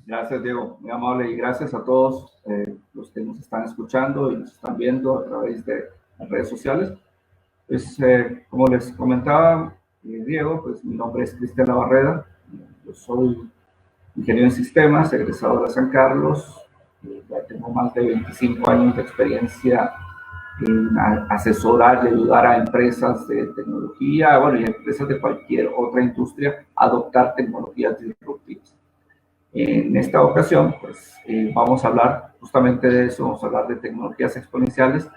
Gracias, Diego, muy amable, y gracias a todos los que nos están escuchando y nos están viendo a través de las redes sociales. Pues, como les comentaba Diego, pues mi nombre es Cristian Labarreda, yo soy ingeniero en sistemas, egresado de San Carlos, ya tengo más de 25 años de experiencia en asesorar y ayudar a empresas de tecnología, bueno, y a empresas de cualquier otra industria a adoptar tecnologías disruptivas. En esta ocasión, pues vamos a hablar justamente de eso, vamos a hablar de tecnologías exponenciales,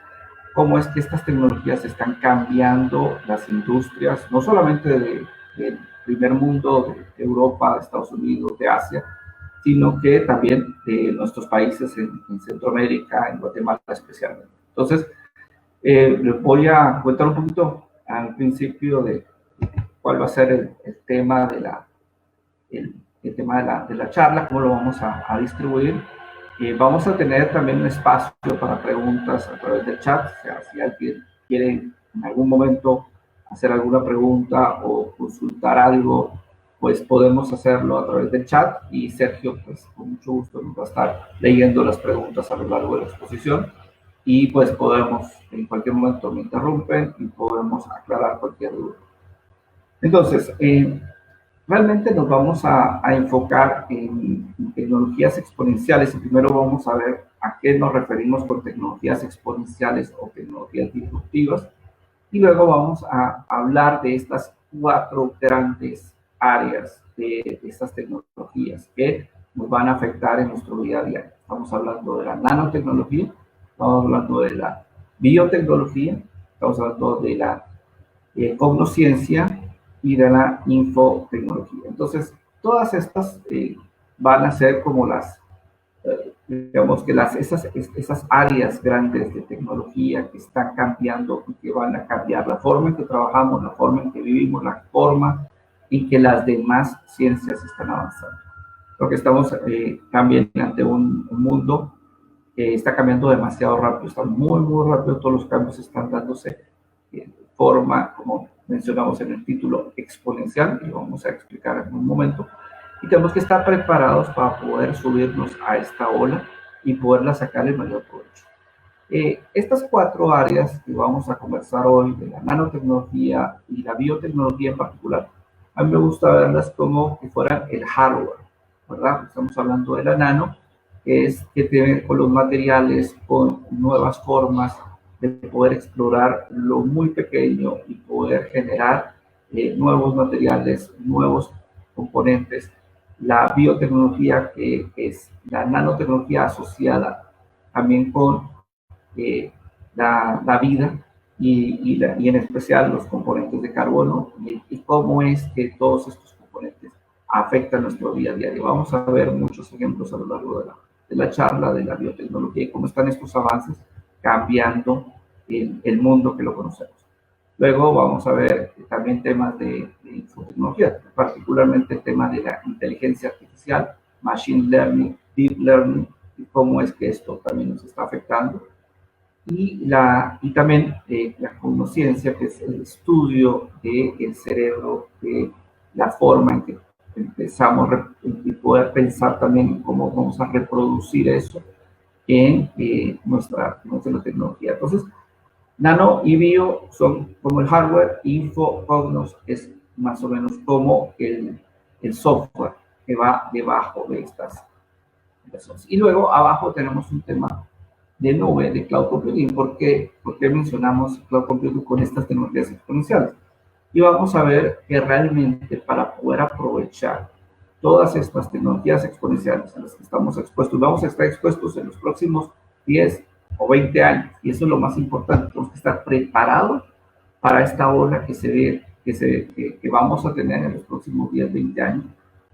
cómo es que estas tecnologías están cambiando las industrias, no solamente del primer mundo, de Europa, de Estados Unidos, de Asia, sino que también de nuestros países en Centroamérica, en Guatemala especialmente. Entonces, les voy a contar un poquito al principio de cuál va a ser el tema de el tema de la charla, cómo lo vamos a distribuir. Vamos a tener también un espacio para preguntas a través del chat. O sea, si alguien quiere en algún momento hacer alguna pregunta o consultar algo, pues podemos hacerlo a través del chat y Sergio, pues con mucho gusto nos va a estar leyendo las preguntas a lo largo de la exposición y pues podemos, en cualquier momento me interrumpen y podemos aclarar cualquier duda. Entonces, realmente nos vamos a enfocar en tecnologías exponenciales y primero vamos a ver a qué nos referimos con tecnologías exponenciales o tecnologías disruptivas y luego vamos a hablar de estas cuatro grandes áreas de estas tecnologías que nos van a afectar en nuestro día a día. Estamos hablando de la nanotecnología, estamos hablando de la biotecnología, estamos hablando de la cognosciencia y de la infotecnología. Entonces, todas estas van a ser como digamos que esas áreas grandes de tecnología que están cambiando y que van a cambiar la forma en que trabajamos, la forma en que vivimos, la forma en que las demás ciencias están avanzando. Porque estamos también ante un mundo que está cambiando demasiado rápido, está muy rápido, todos los cambios están dándose de forma, como mencionamos en el título, exponencial, y lo vamos a explicar en un momento, y tenemos que estar preparados para poder subirnos a esta ola y poderla sacar el mayor provecho. Estas cuatro áreas que vamos a conversar hoy, de la nanotecnología y la biotecnología en particular, a mí me gusta verlas como que fueran el hardware, ¿verdad? Estamos hablando de la nano, que es que tiene con los materiales, con nuevas formas de poder explorar lo muy pequeño y poder generar nuevos materiales, nuevos componentes. La biotecnología, que es la nanotecnología asociada también con la vida y en especial los componentes de carbono y cómo es que todos estos componentes afectan nuestro día a día. Y vamos a ver muchos ejemplos a lo largo de la charla de la biotecnología y cómo están estos avances cambiando el mundo que lo conocemos. Luego vamos a ver también temas de infotecnología, particularmente el tema de la inteligencia artificial, machine learning, deep learning, y cómo es que esto también nos está afectando. Y también la cognoscencia, que es el estudio del cerebro, de la forma en que empezamos y poder pensar también cómo vamos a reproducir eso en nuestra tecnología. Entonces, nano y bio son como el hardware, info, cognos es más o menos como el software que va debajo de estas personas. Y luego abajo tenemos un tema de nube, de cloud computing. ¿Por qué mencionamos cloud computing con estas tecnologías exponenciales? Y vamos a ver que realmente para poder aprovechar todas estas tecnologías exponenciales a las que estamos expuestos, vamos a estar expuestos en los próximos 10 o 20 años, y eso es lo más importante. Tenemos que estar preparados para esta ola que se ve, que vamos a tener en los próximos 10, 20 años,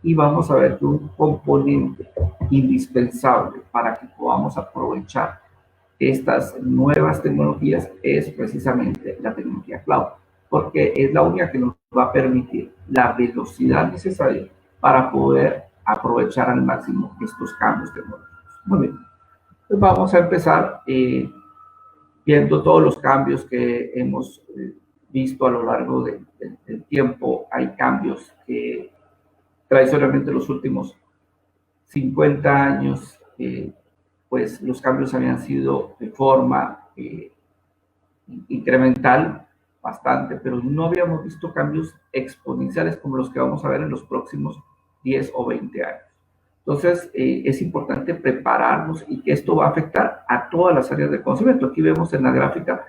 y vamos a ver que un componente indispensable para que podamos aprovechar estas nuevas tecnologías es precisamente la tecnología cloud, porque es la única que nos va a permitir la velocidad necesaria para poder aprovechar al máximo estos cambios tecnológicos. Muy bien, entonces vamos a empezar viendo todos los cambios que hemos visto a lo largo del tiempo. Hay cambios que tradicionalmente los últimos 50 años, pues los cambios habían sido de forma incremental bastante, pero no habíamos visto cambios exponenciales como los que vamos a ver en los próximos 10 o 20 años. Entonces, es importante prepararnos y que esto va a afectar a todas las áreas de conocimiento. Aquí vemos en la gráfica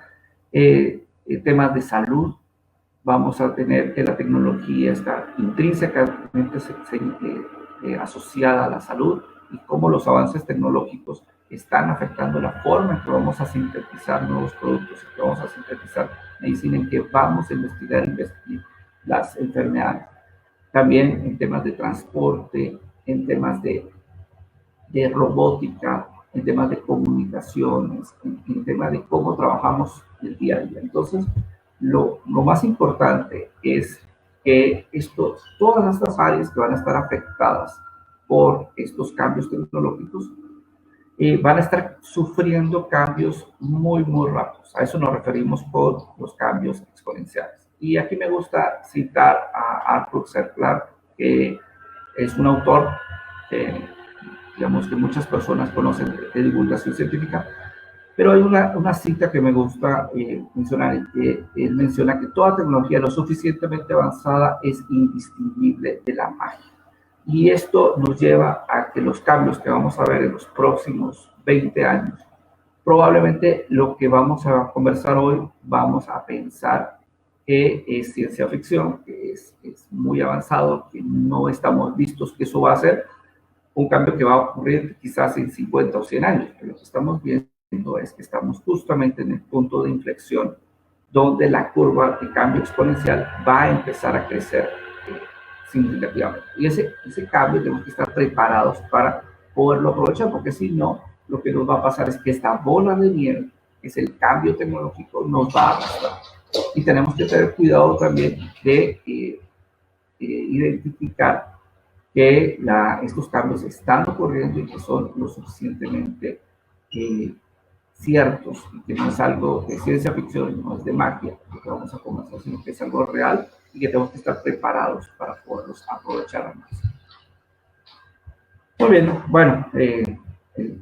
temas de salud. Vamos a tener que la tecnología está intrínsecamente asociada a la salud y cómo los avances tecnológicos están afectando la forma en que vamos a sintetizar nuevos productos, en que vamos a sintetizar medicina, en que vamos a investigar las enfermedades. También en temas de transporte, en temas de robótica, en temas de comunicaciones, en temas de cómo trabajamos el día a día. Entonces, lo más importante es que todas estas áreas que van a estar afectadas por estos cambios tecnológicos van a estar sufriendo cambios muy, muy rápidos. A eso nos referimos por los cambios exponenciales. Y aquí me gusta citar a Arthur C. Clarke, que es un autor digamos que muchas personas conocen de divulgación científica, pero hay una cita que me gusta mencionar, que él menciona que toda tecnología lo suficientemente avanzada es indistinguible de la magia. Y esto nos lleva a que los cambios que vamos a ver en los próximos 20 años, probablemente lo que vamos a conversar hoy, vamos a pensar que es ciencia ficción, que es muy avanzado, que no estamos listos que eso va a ser un cambio que va a ocurrir quizás en 50 o 100 años. Pero lo que estamos viendo es que estamos justamente en el punto de inflexión donde la curva de cambio exponencial va a empezar a crecer significativamente. Y ese cambio tenemos que estar preparados para poderlo aprovechar, porque si no, lo que nos va a pasar es que esta bola de nieve, que es el cambio tecnológico, nos va a arrastrar. Y tenemos que tener cuidado también de identificar que estos cambios están ocurriendo y que son lo suficientemente ciertos, y que no es algo de ciencia ficción, no es de magia, lo que vamos a conversar, sino que es algo real y que tenemos que estar preparados para poderlos aprovechar más. Muy bien, bueno,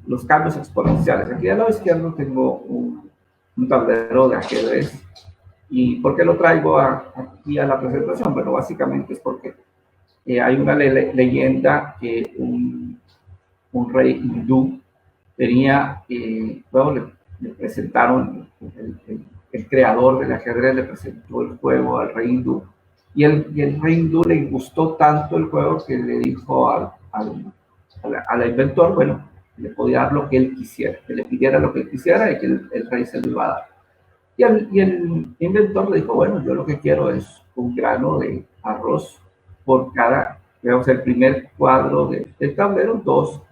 los cambios exponenciales. Aquí al lado izquierdo tengo un tablero de ajedrez. ¿Y por qué lo traigo aquí a la presentación? Bueno, básicamente es porque hay una leyenda que un rey hindú tenía, bueno, le presentaron, el creador del ajedrez le presentó el juego al rey hindú, y el rey hindú le gustó tanto el juego que le dijo al inventor, bueno, le podía dar lo que él quisiera, que le pidiera lo que él quisiera y que el rey se lo iba a dar. Y el inventor le dijo, bueno, yo lo que quiero es un grano de arroz por cada, digamos, el primer cuadro del tablero, 2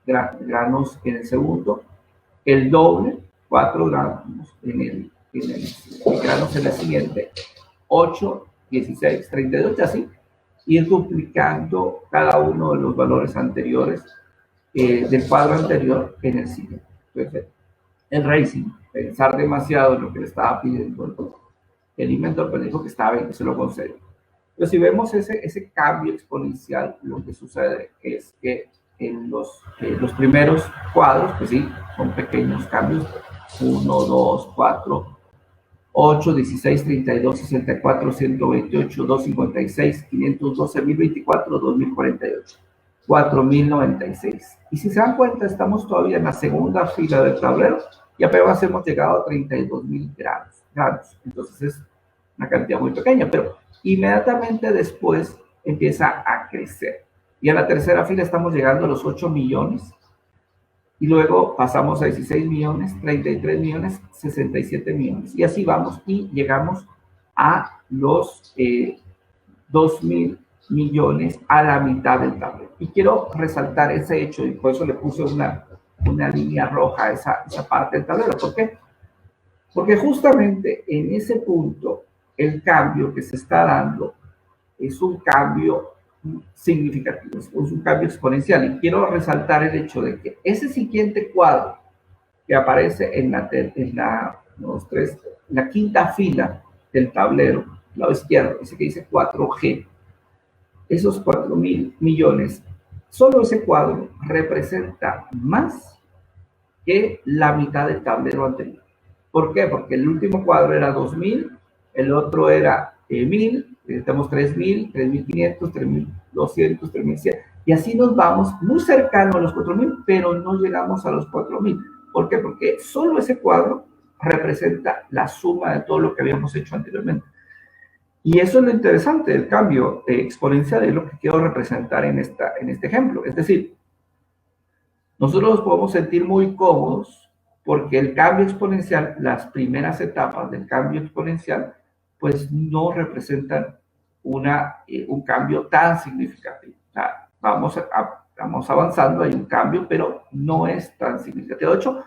granos en el segundo, el doble, 4 granos granos en el siguiente, 8, 16, 32, así, ir duplicando cada uno de los valores anteriores del cuadro anterior en el siguiente. Entonces, el rey, sin pensar demasiado en lo que le estaba pidiendo el inventor, pero dijo que estaba bien, que se lo concedió. Pero si vemos ese cambio exponencial, lo que sucede es que en los primeros cuadros, pues sí, son pequeños cambios, 1, 2, 4, 8, 16, 32, 64, 128, 256, 512, 1024, 2048, 4096. Y si se dan cuenta, estamos todavía en la segunda fila del tablero y apenas hemos llegado a 32.000 granos. Entonces es una cantidad muy pequeña, pero inmediatamente después empieza a crecer. Y a la tercera fila estamos llegando a los 8 millones. Y luego pasamos a 16 millones, 33 millones, 67 millones. Y así vamos y llegamos a los 2.000 millones a la mitad del tablero. Y quiero resaltar ese hecho y por eso le puse una línea roja a esa parte del tablero. ¿Por qué? Porque justamente en ese punto el cambio que se está dando es un cambio significativo, es un cambio exponencial. Y quiero resaltar el hecho de que ese siguiente cuadro que aparece en la quinta fila del tablero, lado izquierdo, ese que dice 4G, esos 4.000 millones solo ese cuadro representa más que la mitad del tablero anterior. ¿Por qué? Porque el último cuadro era 2000, el otro era 1000, tenemos 3000, 3500, 3200, 3100, y así nos vamos muy cercano a los 4000, pero no llegamos a los 4000. ¿Por qué? Porque solo ese cuadro representa la suma de todo lo que habíamos hecho anteriormente. Y eso es lo interesante del cambio exponencial, es lo que quiero representar en este ejemplo. Es decir, nosotros nos podemos sentir muy cómodos porque el cambio exponencial, las primeras etapas del cambio exponencial, pues no representan un cambio tan significativo. O sea, vamos avanzando, hay un cambio, pero no es tan significativo. De hecho,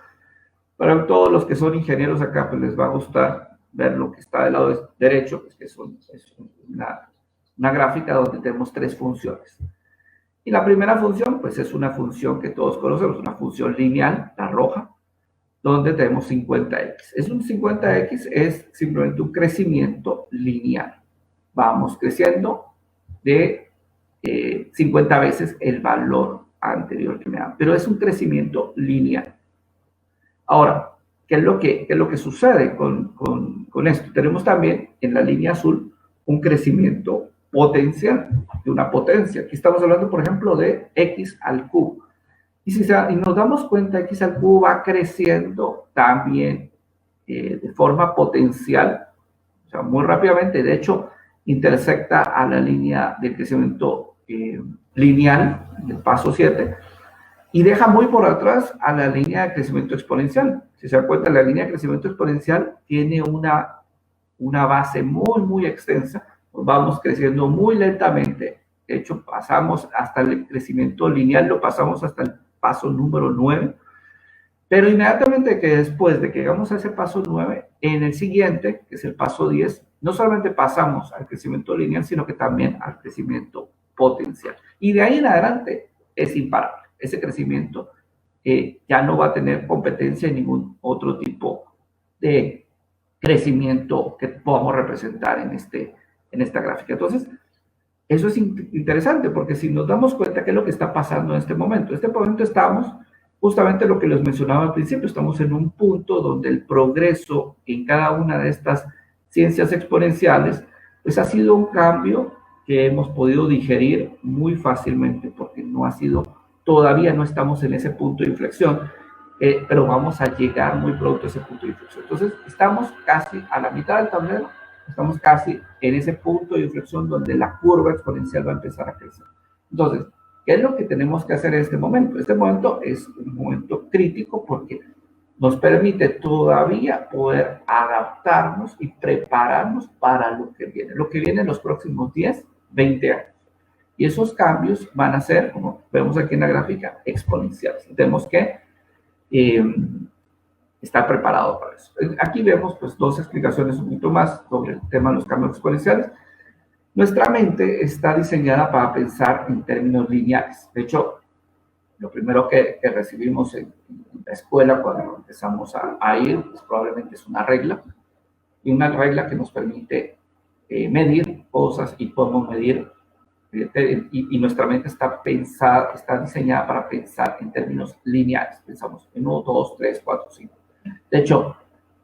para todos los que son ingenieros acá, pues les va a gustar ver lo que está del lado derecho, pues que es una gráfica donde tenemos tres funciones. Y la primera función, pues es una función que todos conocemos, una función lineal, la roja, donde tenemos 50x. Es un 50x, es simplemente un crecimiento lineal. Vamos creciendo de 50 veces el valor anterior que me da, pero es un crecimiento lineal. Ahora, ¿qué es lo que sucede con esto? Tenemos también en la línea azul un crecimiento potencial, de una potencia. Aquí estamos hablando, por ejemplo, de x al cubo. Y nos damos cuenta, x al cubo va creciendo también de forma potencial, o sea, muy rápidamente. De hecho, intersecta a la línea de crecimiento lineal, del paso 7, y deja muy por atrás a la línea de crecimiento exponencial. Si se dan cuenta, la línea de crecimiento exponencial tiene una base muy, muy extensa. Vamos creciendo muy lentamente. De hecho, pasamos hasta el crecimiento lineal, lo pasamos hasta el paso número 9. Pero inmediatamente que después de que llegamos a ese paso 9, en el siguiente, que es el paso 10, no solamente pasamos al crecimiento lineal, sino que también al crecimiento potencial. Y de ahí en adelante es imparable. Ese crecimiento ya no va a tener competencia en ningún otro tipo de crecimiento que podamos representar en esta gráfica. Entonces, eso es interesante porque si nos damos cuenta qué es lo que está pasando en este momento. En este momento estamos justamente lo que les mencionaba al principio, estamos en un punto donde el progreso en cada una de estas ciencias exponenciales, pues ha sido un cambio que hemos podido digerir muy fácilmente porque todavía no estamos en ese punto de inflexión, pero vamos a llegar muy pronto a ese punto de inflexión. Entonces, estamos casi a la mitad del tablero, estamos casi en ese punto de inflexión donde la curva exponencial va a empezar a crecer. Entonces, ¿qué es lo que tenemos que hacer en este momento? Este momento es un momento crítico porque nos permite todavía poder adaptarnos y prepararnos para lo que viene en los próximos 10, 20 años. Y esos cambios van a ser, como vemos aquí en la gráfica, exponenciales. Tenemos que estar preparados para eso. Aquí vemos pues dos explicaciones un poquito más sobre el tema de los cambios exponenciales. Nuestra mente está diseñada para pensar en términos lineales. De hecho, lo primero que recibimos en la escuela cuando empezamos a ir, pues probablemente es una regla, y una regla que nos permite medir cosas y podemos medir, y nuestra mente está diseñada para pensar en términos lineales. Pensamos en 1, 2, 3, 4, 5. De hecho,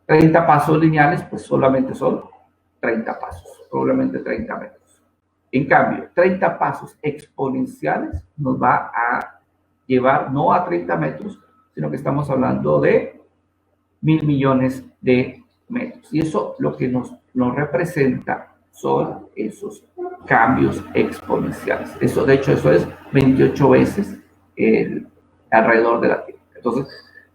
30 pasos lineales, pues solamente son 30 pasos, probablemente 30 metros. En cambio, 30 pasos exponenciales nos va a llevar no a 30 metros, sino que estamos hablando de 1.000 millones de metros. Y eso lo que nos representa son esos cambios exponenciales. Eso, de hecho, eso es 28 veces alrededor de la Tierra. Entonces,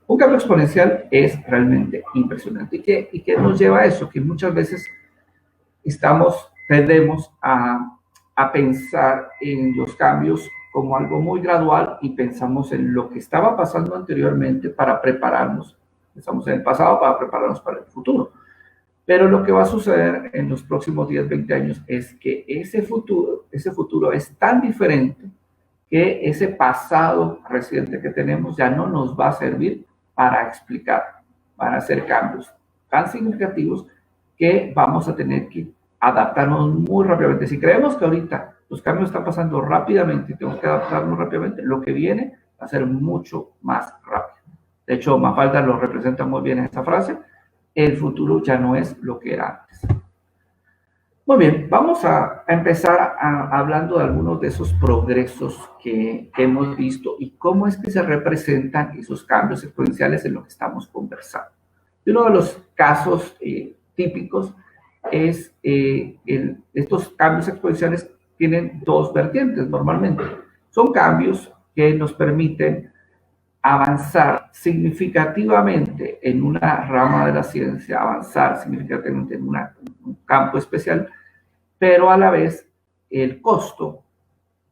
un cambio exponencial es realmente impresionante. ¿Y qué nos lleva a eso? Que muchas veces tendemos a pensar en los cambios como algo muy gradual y pensamos en lo que estaba pasando anteriormente para prepararnos. Pensamos en el pasado para prepararnos para el futuro. Pero lo que va a suceder en los próximos 10, 20 años es que ese futuro es tan diferente que ese pasado reciente que tenemos ya no nos va a servir para explicar, para hacer cambios tan significativos que vamos a tener que adaptarnos muy rápidamente. Si creemos que ahorita los cambios están pasando rápidamente y tenemos que adaptarnos rápidamente, lo que viene va a ser mucho más rápido. De hecho, Mafalda lo representa muy bien en esta frase: el futuro ya no es lo que era antes. Muy bien, vamos a empezar hablando de algunos de esos progresos que hemos visto y cómo es que se representan esos cambios exponenciales en lo que estamos conversando. Y uno de los casos típicos es estos cambios exponenciales tienen dos vertientes normalmente. Son cambios que nos permiten avanzar significativamente en una rama de la ciencia, avanzar significativamente en un campo especial, pero a la vez el costo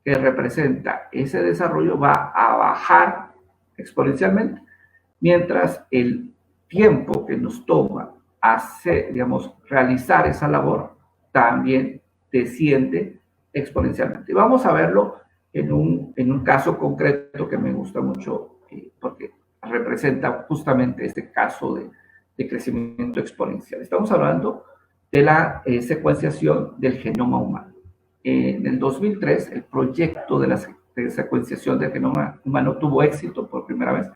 que representa ese desarrollo va a bajar exponencialmente, mientras el tiempo que nos toma realizar esa labor también desciende exponencialmente. Y vamos a verlo en un caso concreto que me gusta mucho porque representa justamente este caso de crecimiento exponencial. Estamos hablando de la secuenciación del genoma humano. En el 2003, el proyecto de la secuenciación del genoma humano tuvo éxito por primera vez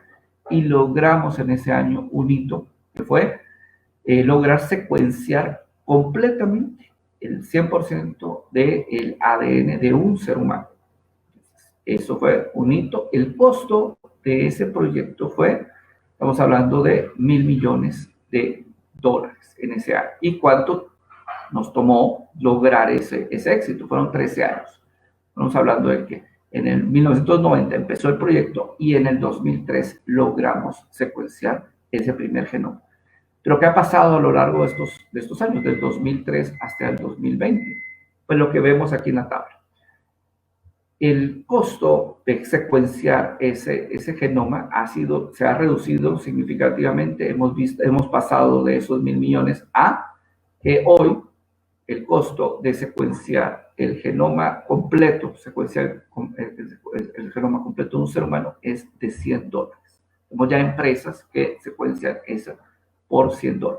y logramos en ese año un hito que fue lograr secuenciar completamente el 100% del ADN de un ser humano. Eso fue un hito. El costo de ese proyecto fue, estamos hablando de $1.000 millones en ese año. ¿Y cuánto nos tomó lograr ese éxito? Fueron 13 años. Estamos hablando de que en el 1990 empezó el proyecto y en el 2003 logramos secuenciar ese primer genoma. Pero ¿qué ha pasado a lo largo de estos años, del 2003 hasta el 2020? Pues lo que vemos aquí en la tabla. El costo de secuenciar ese genoma se ha reducido significativamente. Hemos pasado de esos 1.000 millones a que hoy el costo de secuenciar el genoma completo, el genoma completo de un ser humano es de $100. Tenemos ya empresas que secuencian eso por $100.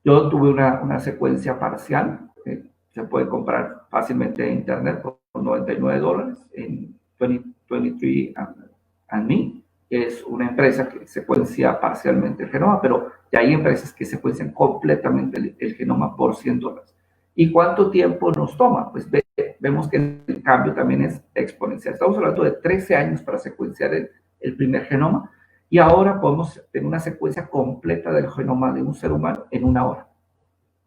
Yo tuve una secuencia parcial, se puede comprar fácilmente en internet por $99 en 23andMe, que es una empresa que secuencia parcialmente el genoma, pero ya hay empresas que secuencian completamente el genoma por $100. ¿Y cuánto tiempo nos toma? Pues vemos que el cambio también es exponencial. Estamos hablando de 13 años para secuenciar el primer genoma y ahora podemos tener una secuencia completa del genoma de un ser humano en 1 hora.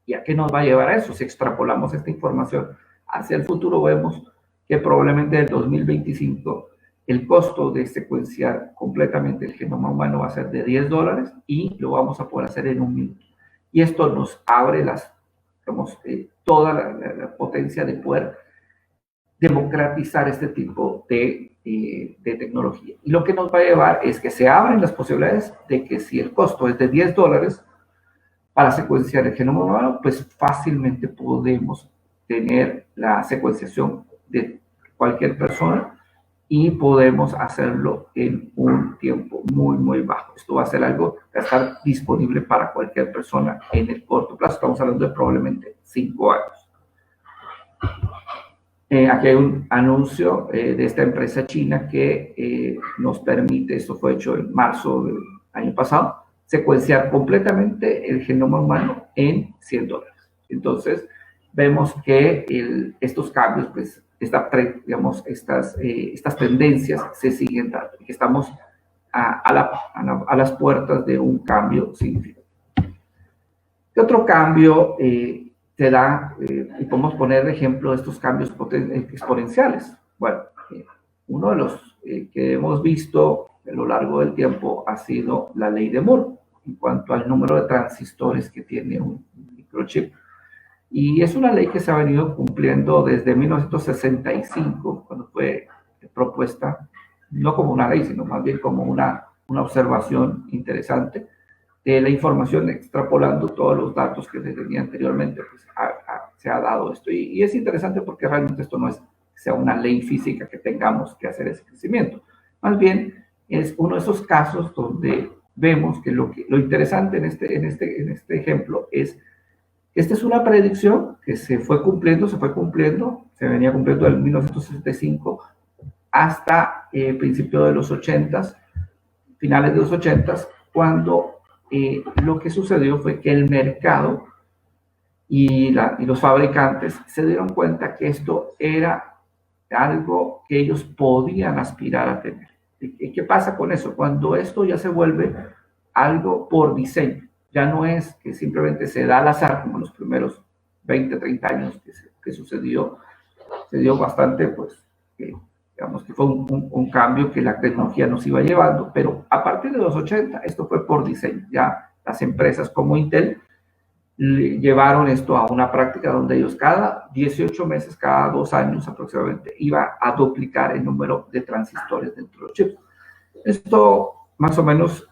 ¿Y a qué nos va a llevar a eso? Si extrapolamos esta información hacia el futuro, vemos que probablemente en el 2025 el costo de secuenciar completamente el genoma humano va a ser de $10 y lo vamos a poder hacer en 1 minuto. Y esto nos abre toda la potencia de poder democratizar este tipo de tecnología. Y lo que nos va a llevar es que se abren las posibilidades de que si el costo es de $10 para secuenciar el genoma humano, pues fácilmente podemos tener la secuenciación de cualquier persona y podemos hacerlo en un tiempo muy, muy bajo. Esto va a ser algo que va a estar disponible para cualquier persona en el corto plazo. Estamos hablando de probablemente 5 años. Aquí hay un anuncio de esta empresa china que nos permite, esto fue hecho en marzo del año pasado, secuenciar completamente el genoma humano en $100. Entonces, vemos que estos cambios, pues, estas tendencias se siguen dando y que estamos a las puertas de un cambio significativo. ¿Qué otro cambio se da? Y podemos poner de ejemplo estos cambios exponenciales. Bueno, uno de los que hemos visto a lo largo del tiempo ha sido la ley de Moore en cuanto al número de transistores que tiene un microchip. Y es una ley que se ha venido cumpliendo desde 1965, cuando fue propuesta, no como una ley, sino más bien como una observación interesante de la información, extrapolando todos los datos que se tenía anteriormente, pues se ha dado esto. Y es interesante porque realmente esto no sea una ley física que tengamos que hacer ese crecimiento. Más bien, es uno de esos casos donde vemos que lo interesante en este ejemplo es Esta es una predicción que se se venía cumpliendo en 1965 hasta principios de los 80s, finales de los 80s, cuando lo que sucedió fue que el mercado y los fabricantes se dieron cuenta que esto era algo que ellos podían aspirar a tener. ¿Y qué pasa con eso? Cuando esto ya se vuelve algo por diseño, ya no es que simplemente se da al azar como en los primeros 20, 30 años que sucedió, se dio bastante, pues, digamos que fue un cambio que la tecnología nos iba llevando, pero a partir de los 80 esto fue por diseño. Ya las empresas como Intel llevaron esto a una práctica donde ellos cada 18 meses, cada 2 años aproximadamente, iba a duplicar el número de transistores dentro de los chips. Esto más o menos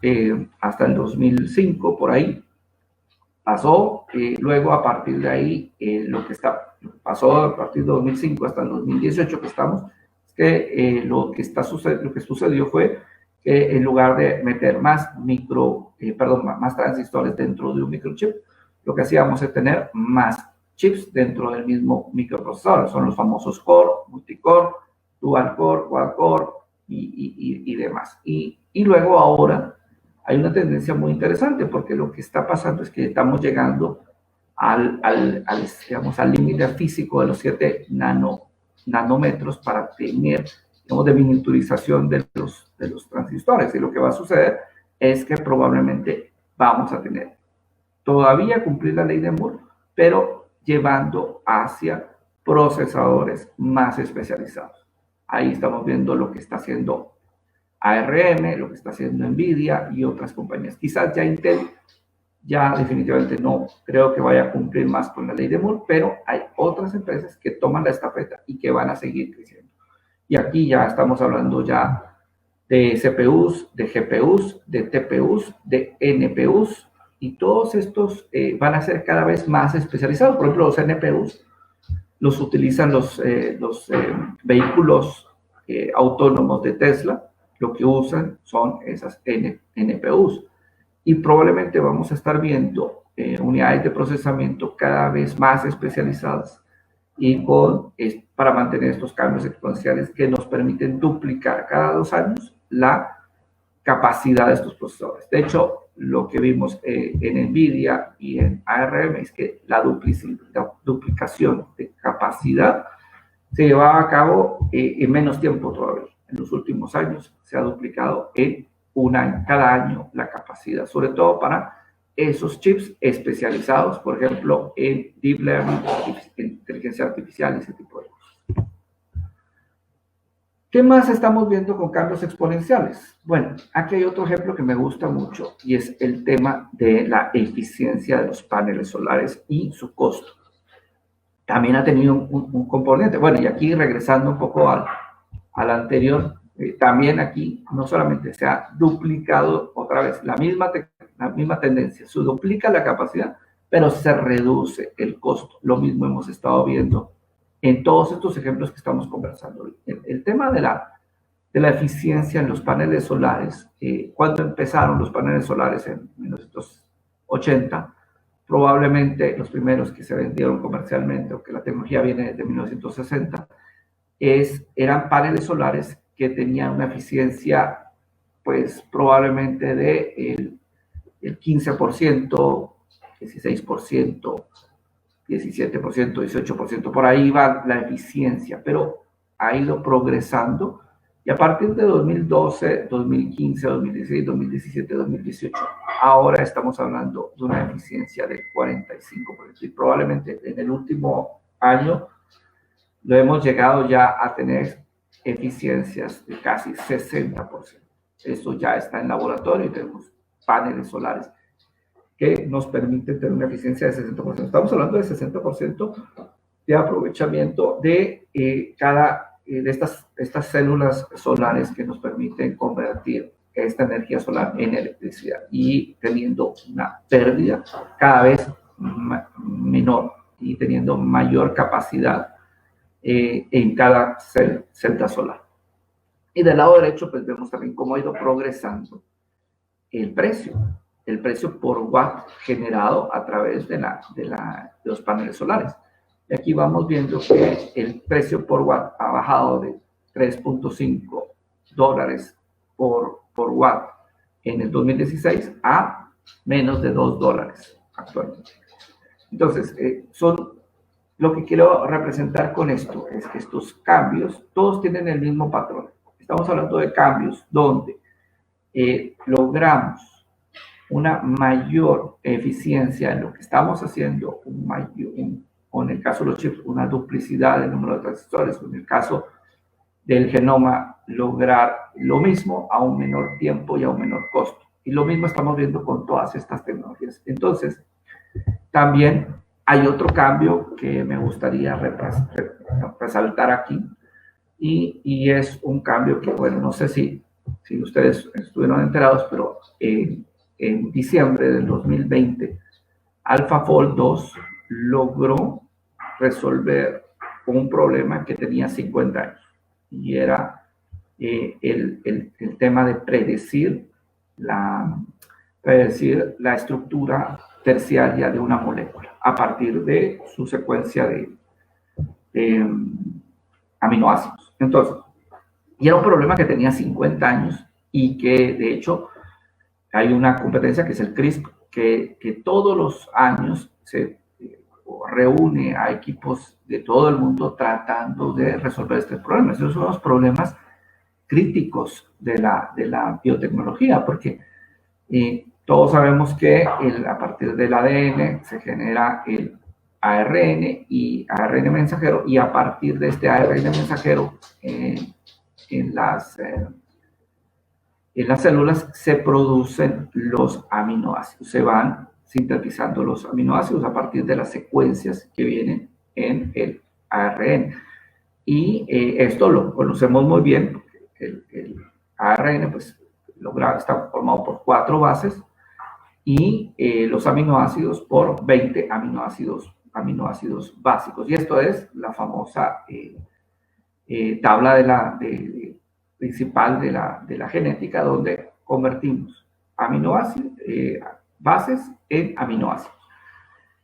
hasta el 2005, por ahí, pasó. Luego, a partir de ahí, lo que pasó a partir de 2005 hasta el 2018 que estamos, es que lo que sucedió fue que en lugar de meter más más transistores dentro de un microchip, lo que hacíamos es tener más chips dentro del mismo microprocesador. Son los famosos core, multicore, dual core, quad core y demás. Y luego ahora hay una tendencia muy interesante porque lo que está pasando es que estamos llegando digamos, al límite físico de los 7 nanómetros para tener, digamos, de miniaturización de los transistores. Y lo que va a suceder es que probablemente vamos a tener todavía cumplir la ley de Moore, pero llevando hacia procesadores más especializados. Ahí estamos viendo lo que está haciendo ARM, lo que está haciendo NVIDIA y otras compañías. Quizás ya Intel ya definitivamente no creo que vaya a cumplir más con la ley de Moore, pero hay otras empresas que toman la estafeta y que van a seguir creciendo. Y aquí ya estamos hablando ya de CPUs, de GPUs, de TPUs, de NPUs, y todos estos van a ser cada vez más especializados. Por ejemplo, los NPUs los utilizan los vehículos autónomos de Tesla. Lo que usan son esas NPUs. Y probablemente vamos a estar viendo unidades de procesamiento cada vez más especializadas y para mantener estos cambios exponenciales que nos permiten duplicar cada 2 años la capacidad de estos procesadores. De hecho, lo que vimos en NVIDIA y en ARM es que la duplicación de capacidad se llevaba a cabo en menos tiempo todavía. En los últimos años se ha duplicado en un año, cada año la capacidad, sobre todo para esos chips especializados, por ejemplo, en deep learning, en inteligencia artificial, ese tipo de cosas. ¿Qué más estamos viendo con cambios exponenciales? Bueno, aquí hay otro ejemplo que me gusta mucho y es el tema de la eficiencia de los paneles solares y su costo. También ha tenido un componente. Bueno, y aquí regresando un poco al anterior, también aquí no solamente se ha duplicado otra vez la misma tendencia, se duplica la capacidad, pero se reduce el costo. Lo mismo hemos estado viendo en todos estos ejemplos que estamos conversando. El tema de la eficiencia en los paneles solares, cuando empezaron los paneles solares en 1980, probablemente los primeros que se vendieron comercialmente, o que la tecnología viene desde 1960, eran paneles solares que tenían una eficiencia, pues probablemente de el 15%, 16%, 17%, 18%, por ahí va la eficiencia, pero ha ido progresando y a partir de 2012, 2015, 2016, 2017, 2018, ahora estamos hablando de una eficiencia del 45% y probablemente en el último año lo hemos llegado ya a tener eficiencias de casi 60%. Eso ya está en laboratorio y tenemos paneles solares que nos permiten tener una eficiencia de 60%. Estamos hablando de 60% de aprovechamiento de de estas células solares que nos permiten convertir esta energía solar en electricidad y teniendo una pérdida cada vez menor y teniendo mayor capacidad en cada celda solar. Y del lado derecho, pues vemos también cómo ha ido progresando el precio. el precio por watt generado a través de los paneles solares. Y aquí vamos viendo que el precio por watt ha bajado de $3.5 por watt en el 2016 a menos de $2 actualmente. Entonces, lo que quiero representar con esto es que estos cambios todos tienen el mismo patrón. Estamos hablando de cambios donde logramos una mayor eficiencia en lo que estamos haciendo, o en el caso de los chips, una duplicidad del número de transistores, o en el caso del genoma, lograr lo mismo a un menor tiempo y a un menor costo. Y lo mismo estamos viendo con todas estas tecnologías. Entonces, también hay otro cambio que me gustaría resaltar aquí, y es un cambio que, bueno, no sé si ustedes estuvieron enterados, pero en diciembre del 2020, AlphaFold 2 logró resolver un problema que tenía 50 años, y era el tema de predecir la estructura terciaria de una molécula a partir de su secuencia de aminoácidos. Entonces, y era un problema que tenía 50 años y que, de hecho, hay una competencia que es el CRISP, que todos los años se reúne a equipos de todo el mundo tratando de resolver este problema. Esos son los problemas críticos de la biotecnología, porque todos sabemos que a partir del ADN se genera el ARN y ARN mensajero, y a partir de este ARN mensajero en las células se producen los aminoácidos, se van sintetizando los aminoácidos a partir de las secuencias que vienen en el ARN. Y esto lo conocemos muy bien, porque el ARN pues, está formado por 4 bases, y los aminoácidos por 20 aminoácidos básicos. Y esto es la famosa tabla principal de la genética, donde convertimos aminoácidos, bases en aminoácidos.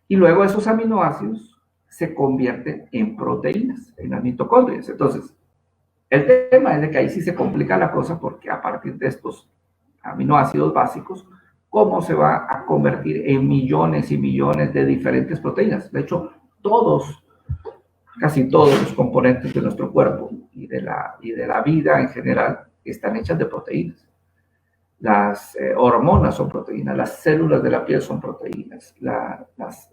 Y luego esos aminoácidos se convierten en proteínas, en las mitocondrias. Entonces, el tema es de que ahí sí se complica la cosa, porque a partir de estos aminoácidos básicos, ¿cómo se va a convertir en millones y millones de diferentes proteínas? De hecho, casi todos los componentes de nuestro cuerpo y de la vida en general están hechas de proteínas. Las hormonas son proteínas, las células de la piel son proteínas,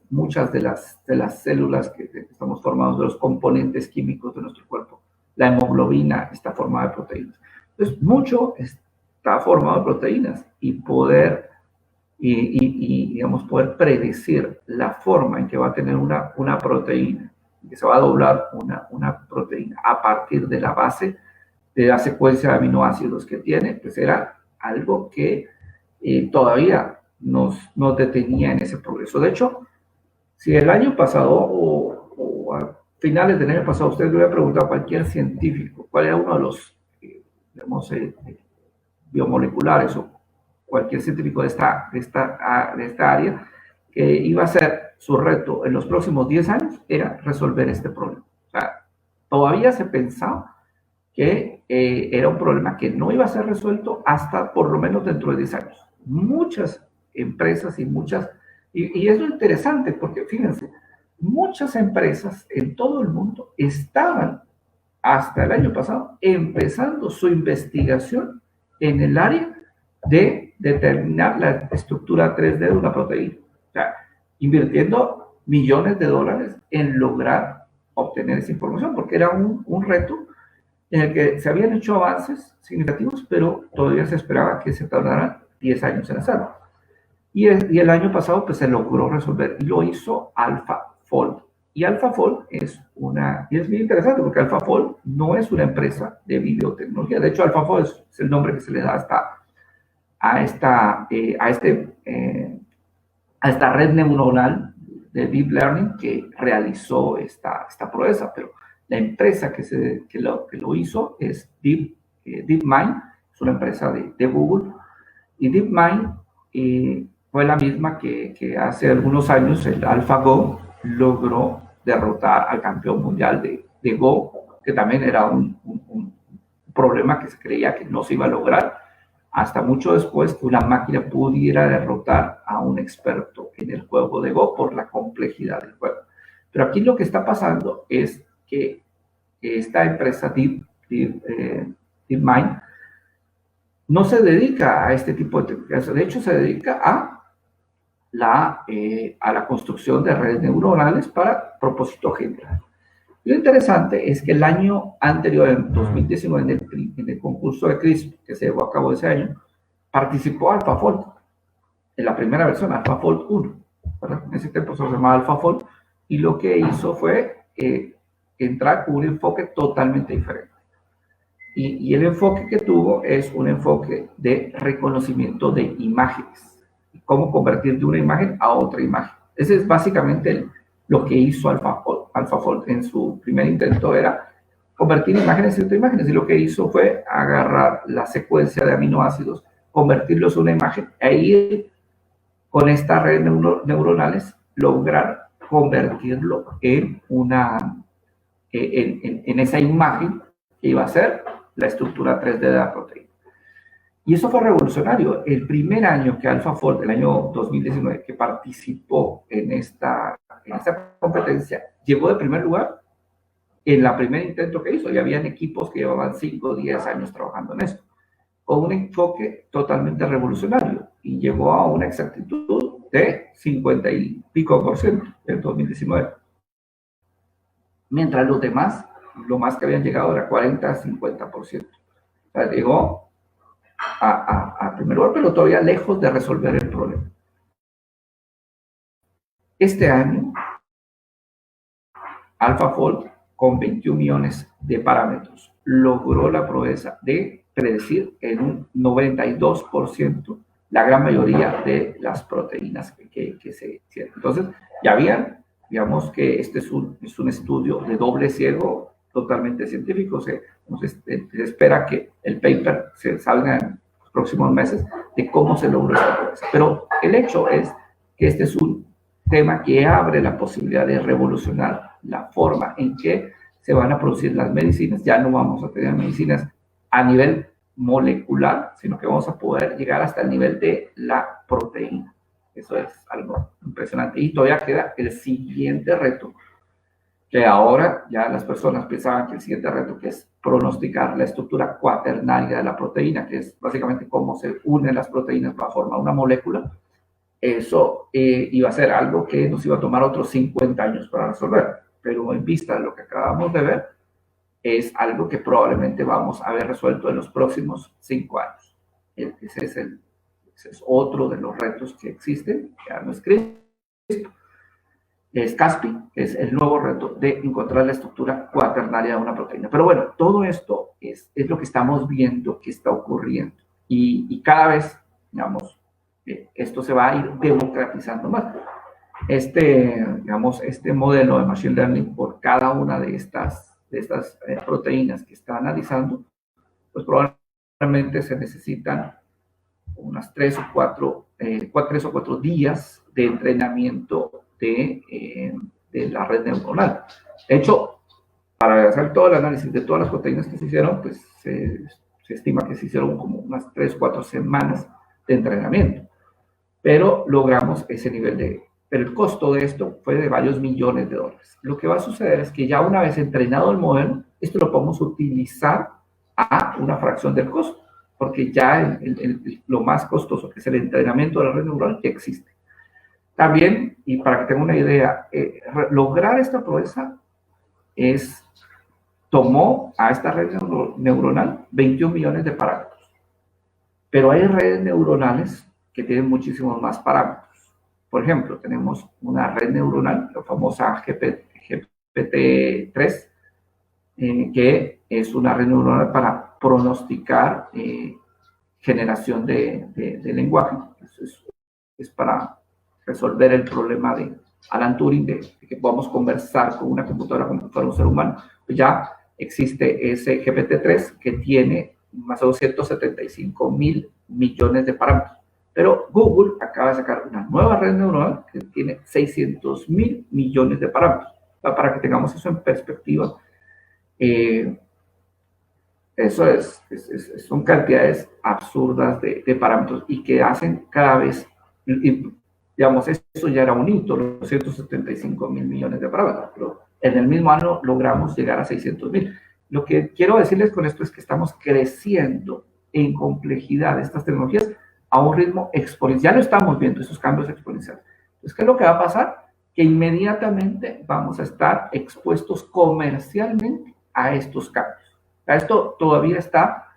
muchas de las células que estamos formados, de los componentes químicos de nuestro cuerpo, la hemoglobina está formada de proteínas. Entonces, mucho está formado de proteínas, y digamos, poder predecir la forma en que va a tener una proteína, que se va a doblar una proteína a partir de la base de la secuencia de aminoácidos que tiene, pues era algo que todavía nos detenía en ese progreso. De hecho, si el año pasado o a finales del año pasado usted le hubiera preguntado a cualquier científico cuál era uno de los, digamos, biomoleculares, o cualquier científico de esta área, que iba a ser su reto en los próximos 10 años, era resolver este problema. O sea, todavía se pensaba que era un problema que no iba a ser resuelto hasta por lo menos dentro de 10 años. Muchas empresas y es lo interesante, porque fíjense, muchas empresas en todo el mundo estaban hasta el año pasado empezando su investigación en el área de determinar la estructura 3D de una proteína. O sea, invirtiendo millones de dólares en lograr obtener esa información, porque era un reto en el que se habían hecho avances significativos, pero todavía se esperaba que se tardaran 10 años en hacerlo. Y el año pasado pues, se logró resolver, y lo hizo AlphaFold. Y AlphaFold es muy interesante, porque AlphaFold no es una empresa de biotecnología. De hecho, AlphaFold es el nombre que se le da a esta red neuronal de Deep Learning que realizó esta proeza. Pero la empresa que lo hizo es DeepMind, es una empresa de Google. Y DeepMind fue la misma que hace algunos años el AlphaGo logró derrotar al campeón mundial de Go, que también era un problema que se creía que no se iba a lograr, hasta mucho después que una máquina pudiera derrotar a un experto en el juego de Go por la complejidad del juego. Pero aquí lo que está pasando es que esta empresa DeepMind no se dedica a este tipo de tecnologías, de hecho se dedica a la construcción de redes neuronales para propósito general. Lo interesante es que el año anterior, en 2019, en el concurso de CRISP que se llevó a cabo ese año, participó AlphaFold, en la primera versión, AlphaFold 1. ¿Verdad? En ese tiempo se llamaba AlphaFold, y lo que hizo fue entrar con un enfoque totalmente diferente. Y el enfoque que tuvo es un enfoque de reconocimiento de imágenes. Cómo convertir de una imagen a otra imagen. Ese es básicamente lo que hizo AlphaFold en su primer intento, era convertir imágenes en otras imágenes. Y lo que hizo fue agarrar la secuencia de aminoácidos, convertirlos en una imagen e ir con estas redes neuronales, lograr convertirlo en esa imagen que iba a ser la estructura 3D de la proteína. Y eso fue revolucionario. El primer año que AlphaFold, el año 2019, que participó en esta competencia, llegó de primer lugar en el primer intento que hizo. Y habían equipos que llevaban 5 o 10 años trabajando en esto, con un enfoque totalmente revolucionario. Y llegó a una exactitud de 50 y pico % en 2019. Mientras los demás, lo más que habían llegado era 40 a 50%. O sea, llegó a primer lugar, pero todavía lejos de resolver el problema. Este año, AlphaFold, con 21 millones de parámetros, logró la proeza de predecir en un 92% la gran mayoría de las proteínas que se hicieron. Entonces, ya habían, digamos que este es un estudio de doble ciego totalmente científico. Se espera que el paper se salga en los próximos meses de cómo se logró esta proeza. Pero el hecho es que este es un tema que abre la posibilidad de revolucionar la forma en que se van a producir las medicinas. Ya no vamos a tener medicinas a nivel molecular, sino que vamos a poder llegar hasta el nivel de la proteína. Eso es algo impresionante. Y todavía queda el siguiente reto, que ahora ya las personas pensaban que el siguiente reto, que es pronosticar la estructura cuaternaria de la proteína, que es básicamente cómo se unen las proteínas para formar una molécula. Eso iba a ser algo que nos iba a tomar otros 50 años para resolver, pero en vista de lo que acabamos de ver, es algo que probablemente vamos a ver resuelto en los próximos 5 años. Ese es otro de los retos que existen, ya no es CRISP, es Caspi, que es el nuevo reto de encontrar la estructura cuaternaria de una proteína. Pero bueno, todo esto es lo que estamos viendo que está ocurriendo, y cada vez, digamos, esto se va a ir democratizando más. Este modelo de Machine Learning, por cada una de estas proteínas que está analizando, pues probablemente se necesitan unas 3 o 4 días de entrenamiento de la red neuronal. De hecho, para hacer todo el análisis de todas las proteínas que se hicieron, pues se estima que se hicieron como unas 3 o 4 semanas de entrenamiento. Pero logramos ese nivel pero el costo de esto fue de varios millones de dólares. Lo que va a suceder es que ya una vez entrenado el modelo, esto lo podemos utilizar a una fracción del costo, porque ya lo más costoso, que es el entrenamiento de la red neuronal, ya existe. También, y para que tengan una idea, lograr esta proeza tomó a esta red neuronal 21 millones de parámetros. Pero hay redes neuronales que tienen muchísimos más parámetros. Por ejemplo, tenemos una red neuronal, la famosa GPT-3, que es una red neuronal para pronosticar generación de lenguaje. Eso es para resolver el problema de Alan Turing, de que podamos conversar con una computadora como si fuera un ser humano. Pues ya existe ese GPT-3 que tiene más de 275 mil millones de parámetros. Pero Google acaba de sacar una nueva red neuronal que tiene 600.000 millones de parámetros. Para que tengamos eso en perspectiva, eso son cantidades absurdas de parámetros y que hacen cada vez, digamos, eso ya era un hito, los 175.000 millones de parámetros, pero en el mismo año logramos llegar a 600.000. Lo que quiero decirles con esto es que estamos creciendo en complejidad de estas tecnologías a un ritmo exponencial. Ya lo estamos viendo, esos cambios exponenciales. Entonces, ¿qué es lo que va a pasar? Que inmediatamente vamos a estar expuestos comercialmente a estos cambios. Esto todavía está,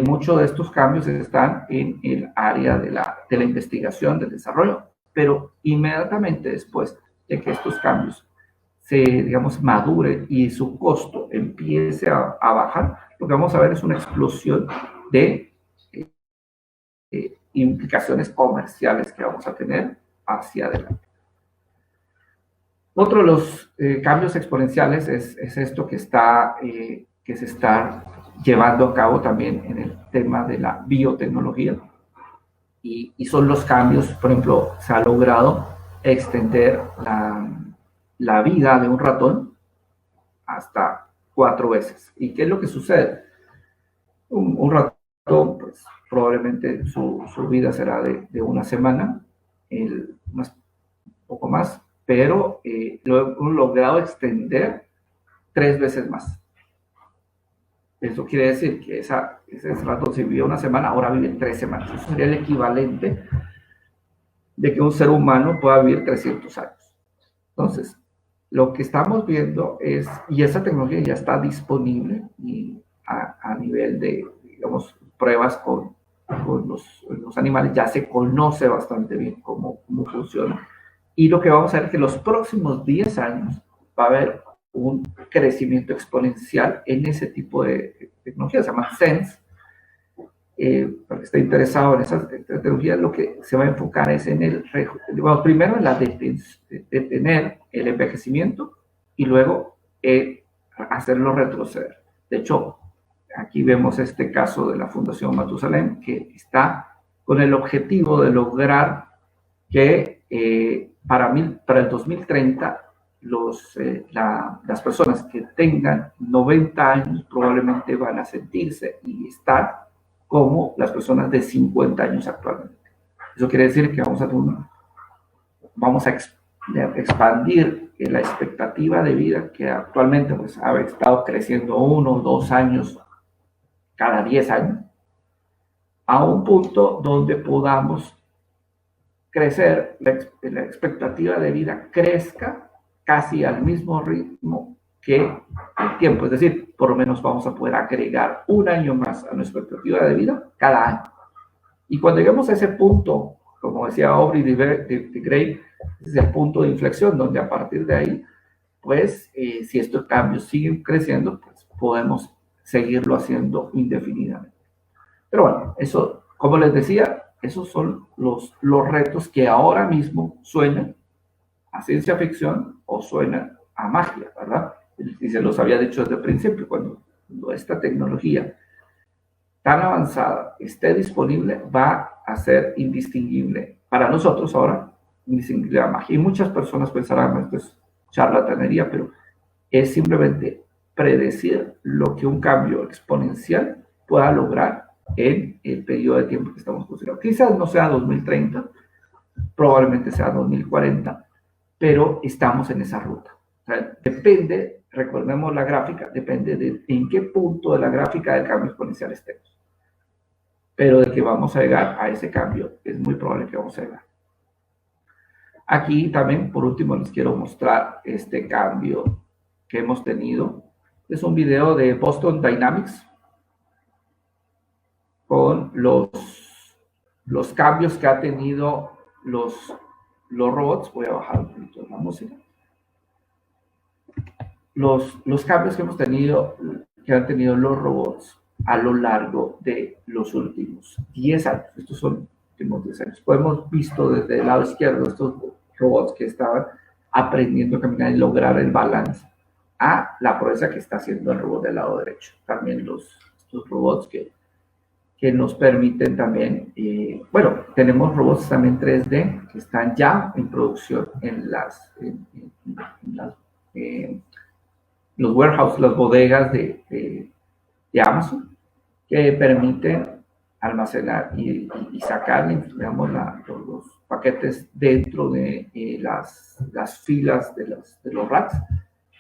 muchos de estos cambios están en el área de la investigación, del desarrollo, pero inmediatamente después de que estos cambios se, digamos, madure y su costo empiece a bajar, lo que vamos a ver es una explosión de implicaciones comerciales que vamos a tener hacia adelante. Otro de los cambios exponenciales es esto que se está llevando a cabo también en el tema de la biotecnología, y son los cambios. Por ejemplo, se ha logrado extender la vida de un ratón hasta 4 veces. ¿Y qué es lo que sucede? Un ratón, pues, probablemente su vida será de una semana, un poco más, pero lo hemos logrado extender 3 veces más. Eso quiere decir que ese ratón, si vivía una semana, ahora vive 3 semanas. Eso sería el equivalente de que un ser humano pueda vivir 300 años. Entonces, lo que estamos viendo es, y esa tecnología ya está disponible y a nivel de, digamos, pruebas con los animales, ya se conoce bastante bien cómo funciona. Y lo que vamos a ver es que los próximos 10 años va a haber un crecimiento exponencial en ese tipo de tecnología, se llama SENS. Para que esté interesado en esa tecnología, lo que se va a enfocar es en bueno, primero en la detener el envejecimiento y luego hacerlo retroceder. De hecho, aquí vemos este caso de la Fundación Matusalem, que está con el objetivo de lograr que para el 2030 las personas que tengan 90 años probablemente van a sentirse y estar como las personas de 50 años actualmente. Eso quiere decir que vamos a expandir la expectativa de vida, que actualmente pues, ha estado creciendo 1 o 2 años cada 10 años, a un punto donde podamos crecer, la expectativa de vida crezca casi al mismo ritmo que el tiempo. Es decir, por lo menos vamos a poder agregar 1 año más a nuestra expectativa de vida cada año. Y cuando lleguemos a ese punto, como decía Aubrey de Grey, es el punto de inflexión, donde a partir de ahí, pues, si estos cambios siguen creciendo, pues podemos seguirlo haciendo indefinidamente. Pero bueno, eso, como les decía, esos son los retos que ahora mismo suenan a ciencia ficción o suenan a magia, ¿verdad? Y se los había dicho desde el principio, cuando esta tecnología tan avanzada esté disponible, va a ser indistinguible para nosotros ahora, indistinguible a magia. Y muchas personas pensarán, esto es charlatanería, pero es simplemente predecir lo que un cambio exponencial pueda lograr en el periodo de tiempo que estamos considerando. Quizás no sea 2030, probablemente sea 2040, pero estamos en esa ruta. O sea, depende, recordemos la gráfica, depende de en qué punto de la gráfica del cambio exponencial estemos. Pero de que vamos a llegar a ese cambio, es muy probable que vamos a llegar. Aquí también, por último, les quiero mostrar este cambio que hemos tenido. Es un video de Boston Dynamics con los cambios que ha tenido los robots. Voy a bajar un poquito la música. Los cambios que han tenido los robots a lo largo de los últimos 10 años. Estos son los últimos 10 años. Hemos visto desde el lado izquierdo estos robots que estaban aprendiendo a caminar y lograr el balance, a la proeza que está haciendo el robot del lado derecho. También estos robots que que nos permiten también, bueno, tenemos robots también 3D que están ya en producción en los warehouses, las bodegas de Amazon, que permiten almacenar y sacar, digamos, los paquetes dentro de las filas de los racks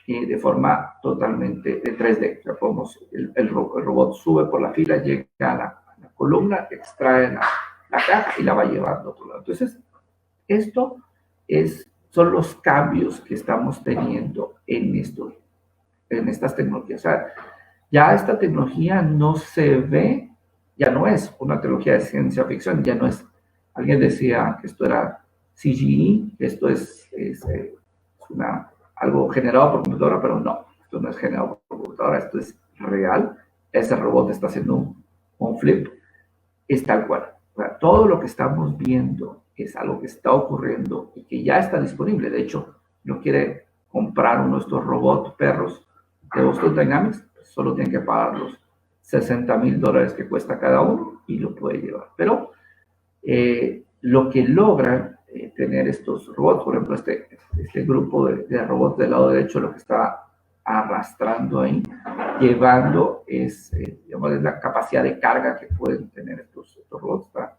de forma totalmente de 3D. O sea, el robot sube por la fila, llega a la columna, extrae la caja y la va llevando a otro lado. Entonces, esto son los cambios que estamos teniendo en estas tecnologías. O sea, ya esta tecnología no se ve, ya no es una tecnología de ciencia ficción, ya no es, alguien decía que esto era CGI, que esto es algo generado por computadora, pero no, esto no es generado por computadora, esto es real, ese robot está haciendo un flip, es tal cual. O sea, todo lo que estamos viendo es algo que está ocurriendo y que ya está disponible. De hecho, no quiere comprar uno de estos robots perros de Boston Dynamics, solo tiene que pagar los $60,000 que cuesta cada uno y lo puede llevar. Pero lo que logran tener estos robots, por ejemplo, este grupo de robots del lado derecho, lo que está arrastrando ahí, llevando digamos, es la capacidad de carga que pueden tener estos robots, está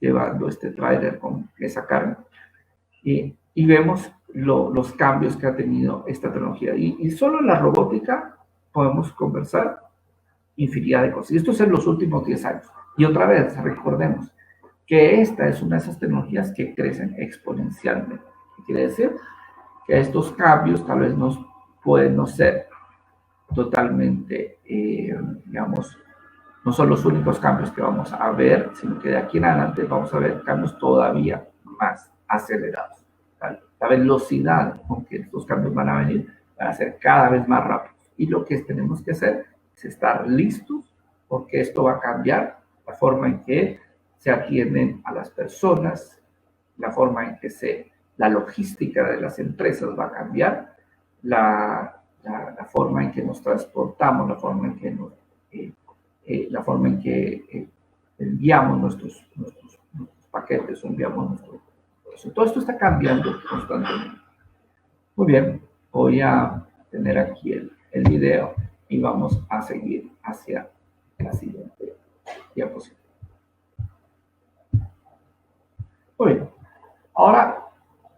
llevando este tráiler con esa carga. Y vemos los cambios que ha tenido esta tecnología. Y solo en la robótica podemos conversar infinidad de cosas. Y esto es en los últimos 10 años. Y otra vez, recordemos que esta es una de esas tecnologías que crecen exponencialmente. ¿Qué quiere decir? Que estos cambios tal vez pueden no ser totalmente, digamos, no son los únicos cambios que vamos a ver, sino que de aquí en adelante vamos a ver cambios todavía más acelerados. La velocidad con que estos cambios van a venir van a ser cada vez más rápidos. Y lo que tenemos que hacer es estar listos, porque esto va a cambiar la forma en que se atienden a las personas, la forma en que la logística de las empresas va a cambiar, la forma en que nos transportamos, la forma en que enviamos nuestros paquetes, enviamos nuestro... Todo esto está cambiando constantemente. Muy bien, voy a tener aquí el video y vamos a seguir hacia la siguiente diapositiva. Muy bien, ahora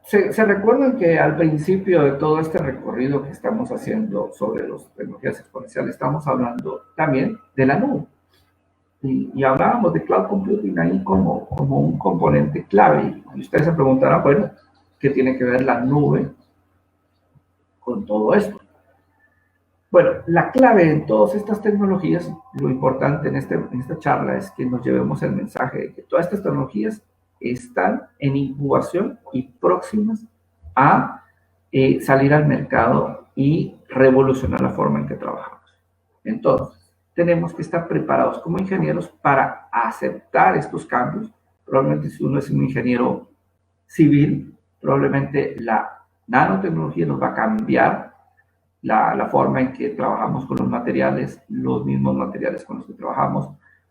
se recuerdan que al principio de todo este recorrido que estamos haciendo sobre las tecnologías exponenciales, estamos hablando también de la nube. Y hablábamos de cloud computing ahí como un componente clave. Y ustedes se preguntarán, bueno, ¿qué tiene que ver la nube con todo esto? Bueno, la clave en todas estas tecnologías, lo importante en esta charla es que nos llevemos el mensaje de que todas estas tecnologías están en incubación y próximas a salir al mercado y revolucionar la forma en que trabajamos. Entonces, tenemos que estar preparados como ingenieros para aceptar estos cambios. Probablemente si uno es un ingeniero civil, probablemente la nanotecnología nos va a cambiar la forma en que trabajamos con los materiales, los mismos materiales con los que trabajamos.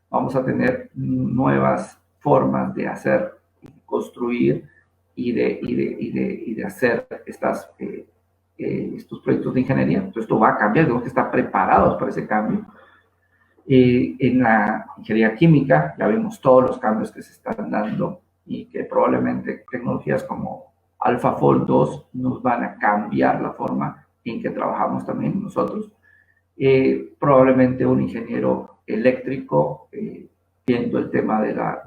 Vamos a tener nuevas formas de hacer, construir y de hacer estos proyectos de ingeniería. Entonces, esto va a cambiar, tenemos que estar preparados para ese cambio. En la ingeniería química ya vemos todos los cambios que se están dando y que probablemente tecnologías como AlphaFold 2 nos van a cambiar la forma en que trabajamos también nosotros. Probablemente un ingeniero eléctrico, viendo el tema de la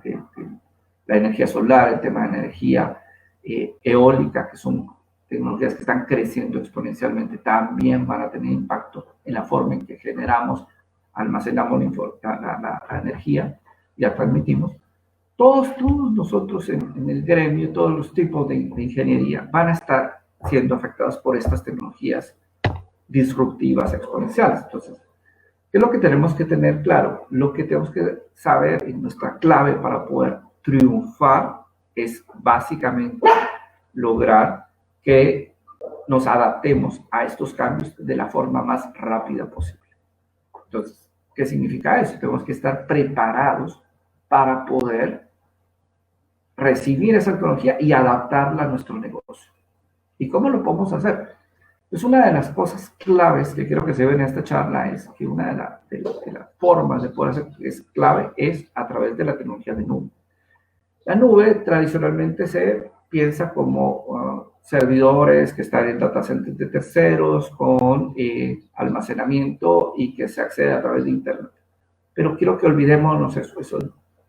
energía solar, el tema de energía eólica, que son tecnologías que están creciendo exponencialmente, también van a tener impacto en la forma en que generamos, almacenamos la energía y la transmitimos. Todos nosotros en el gremio, todos los tipos de ingeniería van a estar siendo afectados por estas tecnologías disruptivas exponenciales. Entonces, ¿qué es lo que tenemos que tener claro? Lo que tenemos que saber y nuestra clave para poder triunfar es básicamente lograr que nos adaptemos a estos cambios de la forma más rápida posible. Entonces, ¿Qué significa eso? Tenemos que estar preparados para poder recibir esa tecnología y adaptarla a nuestro negocio. ¿Y cómo lo podemos hacer? Pues una de las cosas claves que quiero que se ve en esta charla es que una de las formas de poder hacer que es clave es a través de la tecnología de nube. La nube tradicionalmente se piensa como servidores que están en data centers de terceros con almacenamiento y que se accede a través de Internet. Pero quiero que olvidémonos eso.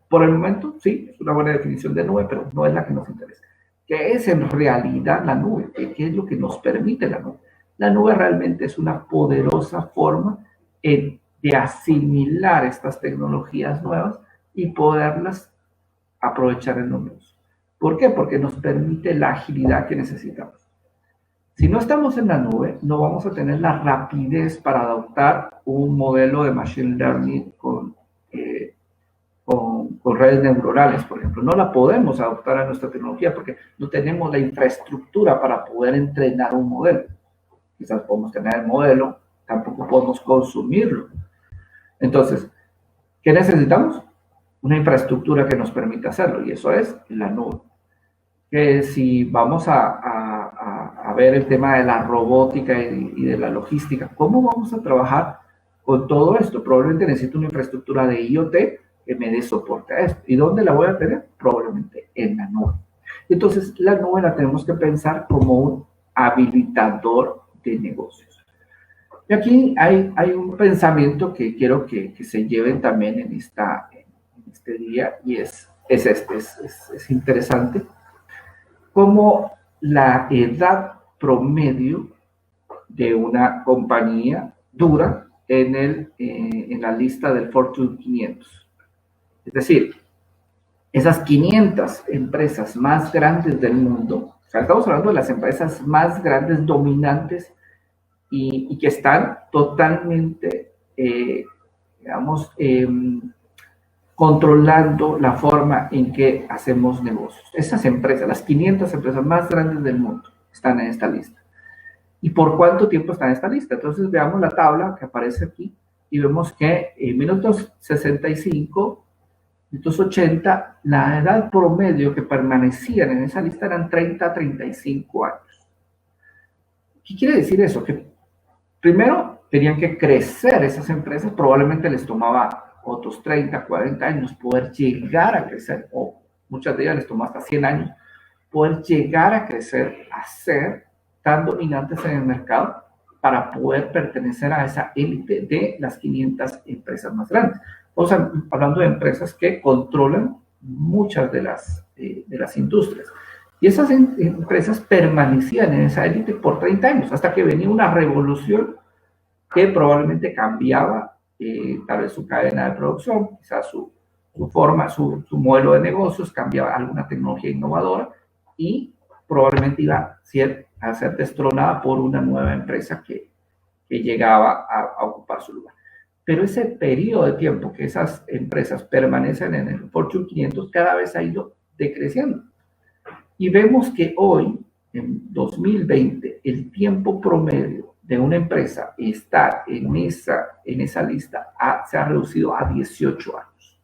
Por el momento, sí, es una buena definición de nube, pero no es la que nos interesa. ¿Qué es en realidad la nube? ¿Qué es lo que nos permite la nube? La nube realmente es una poderosa forma de asimilar estas tecnologías nuevas y poderlas aprovechar en los nuevos. ¿Por qué? Porque nos permite la agilidad que necesitamos. Si no estamos en la nube, no vamos a tener la rapidez para adoptar un modelo de machine learning con redes neuronales, por ejemplo. No la podemos adoptar a nuestra tecnología porque no tenemos la infraestructura para poder entrenar un modelo. Quizás podemos tener el modelo, tampoco podemos consumirlo. Entonces, ¿qué necesitamos? Una infraestructura que nos permita hacerlo, y eso es la nube. Que si vamos a ver el tema de la robótica y de la logística, ¿cómo vamos a trabajar con todo esto? Probablemente necesito una infraestructura de IoT que me dé soporte a esto. ¿Y dónde la voy a tener? Probablemente en la nube. Entonces, la nube la tenemos que pensar como un habilitador de negocios. Y aquí hay un pensamiento que quiero que se lleven también en este día, y es interesante, como la edad promedio de una compañía dura en la lista del Fortune 500. Es decir, esas 500 empresas más grandes del mundo, o sea, estamos hablando de las empresas más grandes, dominantes, y que están totalmente, digamos, controlando la forma en que hacemos negocios. Esas empresas, las 500 empresas más grandes del mundo, están en esta lista. ¿Y por cuánto tiempo están en esta lista? Entonces veamos la tabla que aparece aquí y vemos que en 1965, 1980, la edad promedio que permanecían en esa lista eran 30 a 35 años. ¿Qué quiere decir eso? Que primero tenían que crecer esas empresas, probablemente les tomaba otros 30, 40 años poder llegar a crecer, o muchas de ellas les tomó hasta 100 años, poder llegar a crecer, a ser tan dominantes en el mercado para poder pertenecer a esa élite de las 500 empresas más grandes. O sea, hablando de empresas que controlan muchas de las industrias. Y esas empresas permanecían en esa élite por 30 años, hasta que venía una revolución que probablemente cambiaba tal vez su cadena de producción, quizás su forma, su modelo de negocios, cambiaba alguna tecnología innovadora y probablemente iba a ser destronada por una nueva empresa que llegaba a ocupar su lugar. Pero ese periodo de tiempo que esas empresas permanecen en el Fortune 500 cada vez ha ido decreciendo. Y vemos que hoy, en 2020, el tiempo promedio de una empresa estar en esa lista se ha reducido a 18 años.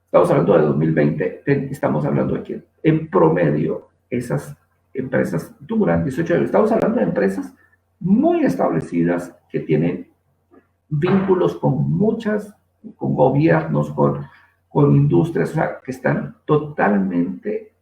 Estamos hablando de 2020, estamos hablando de que en promedio esas empresas duran 18 años. Estamos hablando de empresas muy establecidas que tienen vínculos con gobiernos, con industrias, o sea, que están totalmente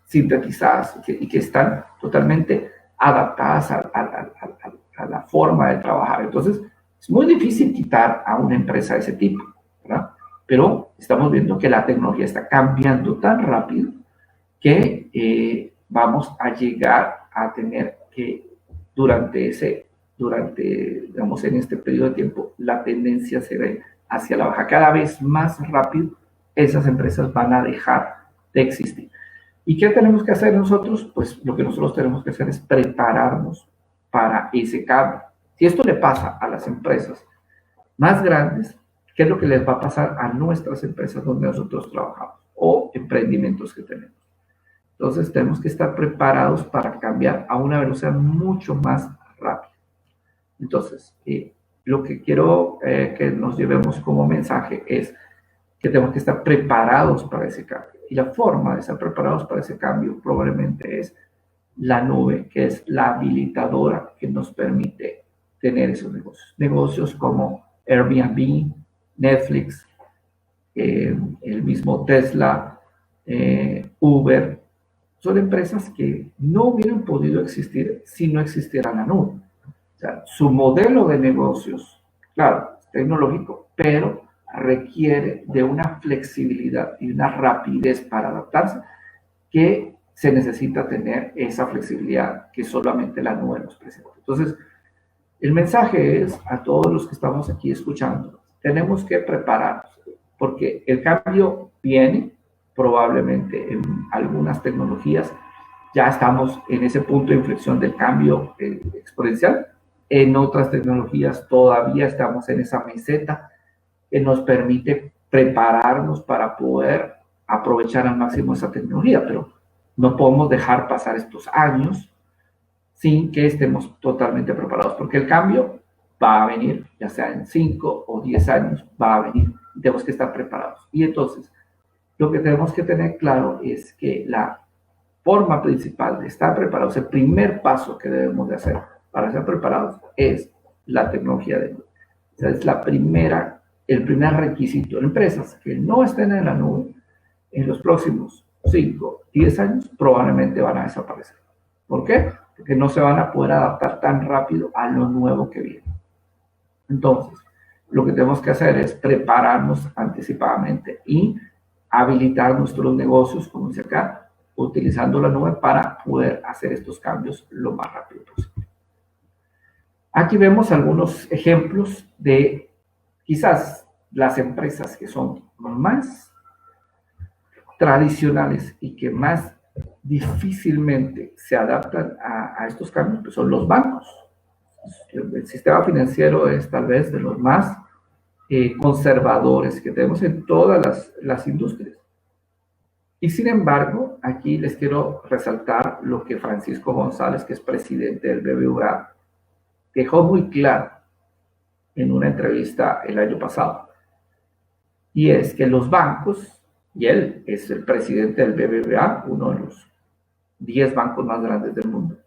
sintetizadas y que están totalmente adaptadas a la forma de trabajar. Entonces, es muy difícil quitar a una empresa de ese tipo, ¿verdad? Pero estamos viendo que la tecnología está cambiando tan rápido que vamos a llegar a tener que digamos, en este periodo de tiempo, la tendencia se ve hacia la baja. Cada vez más rápido esas empresas van a dejar de existir. ¿Y qué tenemos que hacer nosotros? Pues lo que nosotros tenemos que hacer es prepararnos para ese cambio. Si esto le pasa a las empresas más grandes, ¿qué es lo que les va a pasar a nuestras empresas donde nosotros trabajamos o emprendimientos que tenemos? Entonces tenemos que estar preparados para cambiar a una velocidad mucho más rápida. Entonces, lo que quiero que nos llevemos como mensaje es que tenemos que estar preparados para ese cambio. Y la forma de estar preparados para ese cambio probablemente es la nube, que es la habilitadora que nos permite tener esos negocios. Negocios como Airbnb, Netflix, el mismo Tesla, Uber, son empresas que no hubieran podido existir si no existiera la nube. O sea, su modelo de negocios, claro, es tecnológico, pero requiere de una flexibilidad y una rapidez para adaptarse que se necesita tener esa flexibilidad que solamente la nube nos presenta. Entonces, el mensaje es a todos los que estamos aquí escuchando, tenemos que prepararnos, porque el cambio viene probablemente en algunas tecnologías, ya estamos en ese punto de inflexión del cambio exponencial, en otras tecnologías todavía estamos en esa meseta que nos permite prepararnos para poder aprovechar al máximo esa tecnología, pero no podemos dejar pasar estos años sin que estemos totalmente preparados, porque el cambio va a venir, ya sea en 5 o 10 años, va a venir, y tenemos que estar preparados. Y entonces, lo que tenemos que tener claro es que la forma principal de estar preparados, el primer paso que debemos de hacer para estar preparados es la tecnología de nube. O sea, es el primer requisito. Empresas que no estén en la nube en los próximos 5, 10 años probablemente van a desaparecer. ¿Por qué? Porque no se van a poder adaptar tan rápido a lo nuevo que viene. Entonces, lo que tenemos que hacer es prepararnos anticipadamente y habilitar nuestros negocios, como dice acá, utilizando la nube para poder hacer estos cambios lo más rápido posible. Aquí vemos algunos ejemplos de quizás las empresas que son más tradicionales y que más difícilmente se adaptan a estos cambios, pues son los bancos. El sistema financiero es tal vez de los más conservadores que tenemos en todas las industrias. Y sin embargo, aquí les quiero resaltar lo que Francisco González, que es presidente del BBVA, dejó muy claro en una entrevista el año pasado. Y es que los bancos, y él es el presidente del BBVA, uno de los 10 bancos más grandes del mundo,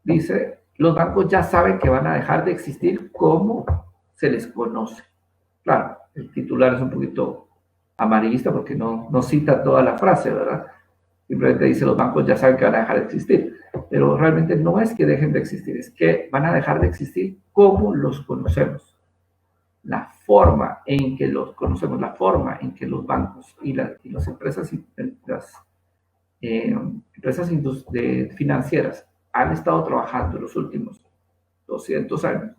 dice, los bancos ya saben que van a dejar de existir como se les conoce. Claro, el titular es un poquito amarillista porque no cita toda la frase, ¿verdad? Simplemente dice, los bancos ya saben que van a dejar de existir. Pero realmente no es que dejen de existir, es que van a dejar de existir como los conocemos. La forma en que los conocemos, la forma en que los bancos y las empresas, financieras han estado trabajando en los últimos 200 años,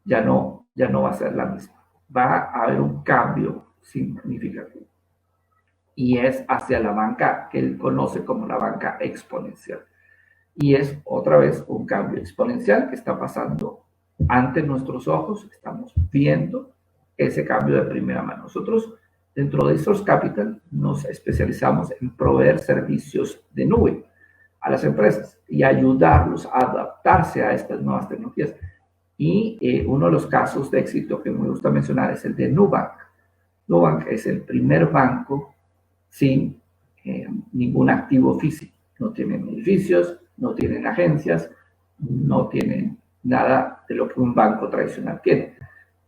ya no va a ser la misma. Va a haber un cambio significativo. Y es hacia la banca que él conoce como la banca exponencial. Y es otra vez un cambio exponencial que está pasando ante nuestros ojos. Estamos viendo ese cambio de primera mano. Nosotros, dentro de Source Capital, nos especializamos en proveer servicios de nube a las empresas y ayudarlos a adaptarse a estas nuevas tecnologías. Y uno de los casos de éxito que me gusta mencionar es el de Nubank. Nubank es el primer banco sin ningún activo físico. No tienen edificios, no tienen agencias, no tienen nada de lo que un banco tradicional tiene.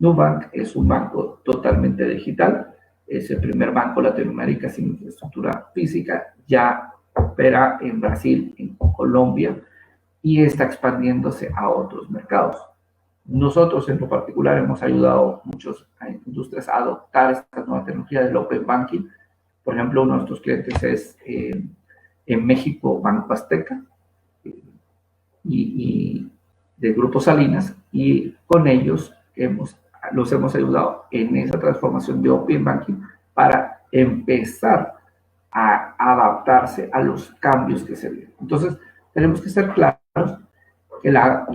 Nubank es un banco totalmente digital, es el primer banco latinoamericano sin infraestructura física, ya opera en Brasil, en Colombia y está expandiéndose a otros mercados. Nosotros en lo particular hemos ayudado a muchas industrias a adoptar esta nueva tecnología del Open Banking. Por ejemplo, uno de nuestros clientes es en México Banco Azteca y de Grupo Salinas, y con ellos los hemos ayudado en esa transformación de Open Banking para empezar a adaptarse a los cambios que se vienen. Entonces, tenemos que ser claros que la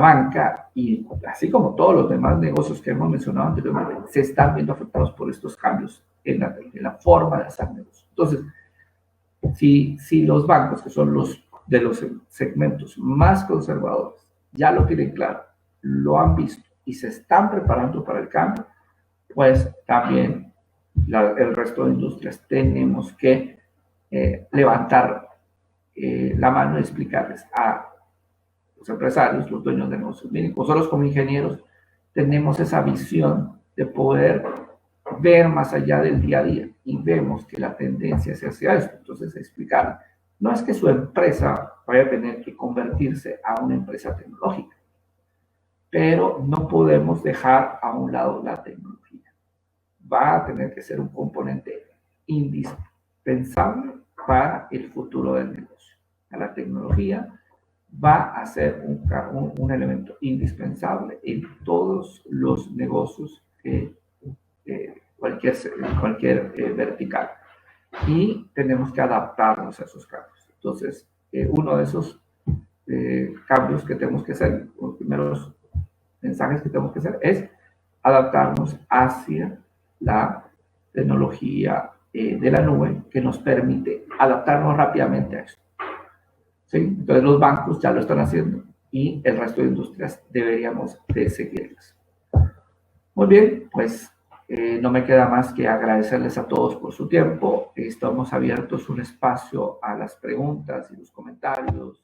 banca, y así como todos los demás negocios que hemos mencionado anteriormente, se están viendo afectados por estos cambios en la forma de hacer negocios. Entonces, si los bancos, que son los de los segmentos más conservadores, ya lo tienen claro, lo han visto y se están preparando para el cambio, pues también el resto de industrias tenemos que levantar la mano y explicarles a los empresarios, los dueños de negocios. Miren, nosotros como ingenieros tenemos esa visión de poder ver más allá del día a día y vemos que la tendencia es hacia esto. Entonces, explicar, no es que su empresa vaya a tener que convertirse a una empresa tecnológica, pero no podemos dejar a un lado la tecnología. Va a tener que ser un componente indispensable para el futuro del negocio. La tecnología va a ser un elemento indispensable en todos los negocios, cualquier vertical. Y tenemos que adaptarnos a esos cambios. Entonces, uno de esos cambios que tenemos que hacer, los primeros mensajes que tenemos que hacer es adaptarnos hacia la tecnología de la nube que nos permite adaptarnos rápidamente a eso. ¿Sí? Entonces los bancos ya lo están haciendo y el resto de industrias deberíamos de seguirlas. Muy bien, pues no me queda más que agradecerles a todos por su tiempo. Estamos abiertos un espacio a las preguntas y los comentarios